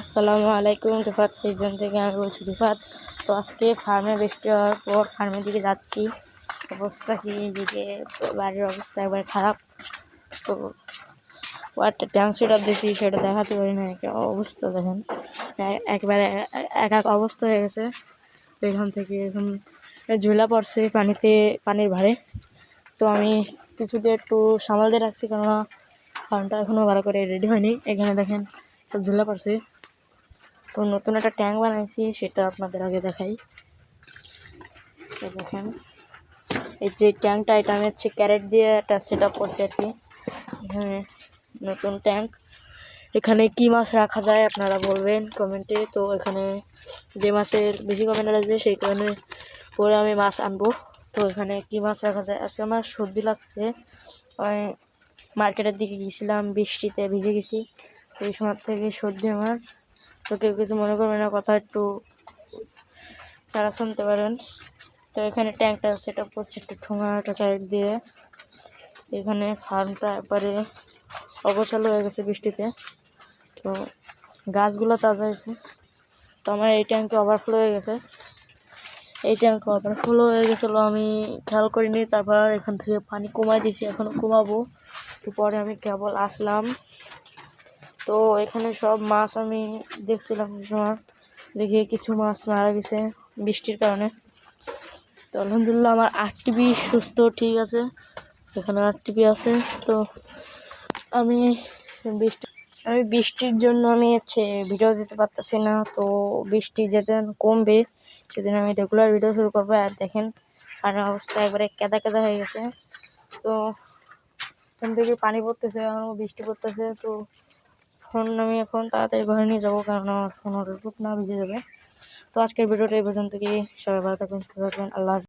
আসসালামু আলাইকুম। রিফাত ফিশজন থেকে আমি বলছি রিফাত। তো আজকে ফার্মে বৃষ্টি হওয়ার পর ফার্মের দিকে যাচ্ছি। অবস্থা কি, এদিকে বাড়ির অবস্থা একবারে খারাপ। তো একটা ট্যাঙ্ক সেট আপ দিয়েছি, সেটা দেখাতে পারি না। অবস্থা দেখেন, একবারে এক অবস্থা হয়ে গেছে। তো এখান থেকে এখন ঝোলা পড়ছে পানির ভারে। তো আমি কিছুতে একটু সামাল দিয়ে রাখছি, কেননা ফার্মটা এখনও ভালো করে রেডি হয়নি। এখানে দেখেন সব ঝোলা পড়ছে। তো নতুন একটা ট্যাঙ্ক বানাইছি, সেটা আপনাদের আগে দেখাই। দেখেন এই যে ট্যাঙ্কটা, এটা আমি হচ্ছে ক্যারেট দিয়ে একটা সেট আপ করছি আর কি। এখানে নতুন ট্যাঙ্ক। এখানে কি মাছ রাখা যায় আপনারা বলবেন কমেন্টে। তো এখানে যে মাছের বেশি কমেন্ট আসবে সেই কারণে পরে আমি মাছ আনবো। তো এখানে কি মাছ রাখা যায়। আজকে আমার সর্দি লাগছে, আমি মার্কেটের দিকে গিয়েছিলাম, বৃষ্টিতে ভিজে গেছি। এই সময় থেকে সর্দি আমার। তো কেউ কিছু মনে করবে না, কথা একটু তারা শুনতে পারেন। তো এখানে ট্যাঙ্কটা সেট আপ করছে একটু ঠোঙাটা টাইট দিয়ে। এখানে ফার্মটা একবারে অগোছালো হয়ে গেছে বৃষ্টিতে। তো গাছগুলো তাজা হয়েছে। তো আমার এই ট্যাঙ্কে ওভারফ্লো হয়ে গেছে। এই ট্যাঙ্কে ওভারফ্লো হয়ে গেছিলো, আমি খেয়াল করিনি। তারপর এখান থেকে পানি কমাই দিয়েছি, এখনও কমাবো। তো পরে আমি কেবল আসলাম। তো এখানে সব মাছ আমি দেখছিলাম সময়, দেখি কিছু মাছ মারা গেছে বৃষ্টির কারণে। তো আলহামদুলিল্লাহ আমার 8 টিপি সুস্থ ঠিক আছে, এখানে 8 টিপি আছে। তো আমি বৃষ্টির জন্য আমি ভিডিও দিতে পারতেছি না। তো বৃষ্টি যেদিন কমবে সেদিন আমি রেগুলার ভিডিও শুরু করবো। আর দেখেন আর অবস্থা একবারে কেদা কেদা হয়ে গেছে। তো এখান থেকে পানি পড়তেছে, বৃষ্টি পড়তেছে। তো ফোন আমি এখন তাড়াতাড়ি ঘরে নিয়ে যাবো, কারণ আমার ফোন ওয়াটারপ্রুফ না ভিজে যাবে। তো আজকের ভিডিওটা এই পর্যন্ত। কি সবাই ভালো থাকবেন, সুস্থ থাকবেন। আল্লাহ।